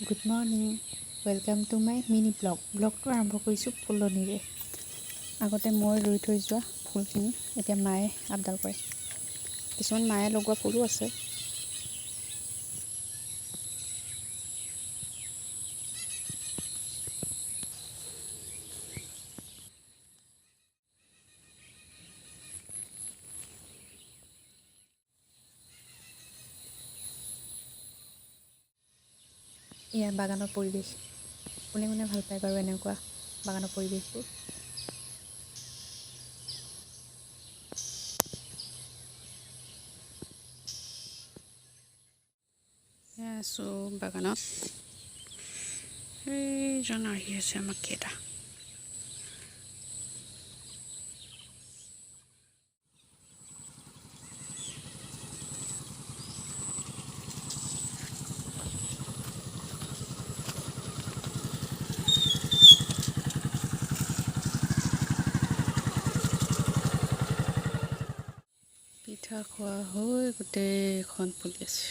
Good morning, welcome to my mini ব্লগটো আৰম্ভ কৰিছোঁ ফুলনিৰে। আগতে মই ৰুই থৈ যোৱা ফুলখিনি এতিয়া মায়ে আপডাল কৰে। কিছুমান মায়ে লগোৱা ফুলো আছে। এয়া বাগানৰ পৰিৱেশ। কোনে কোনে ভাল পায় বাৰু এনেকুৱা বাগানৰ পৰিৱেশবোৰ। এয়া আছোঁ বাগানত। এইজন আহি আছে আমাক কেইটা। পিঠা খোৱা হৈ গোটেইখন ফুলি আছে।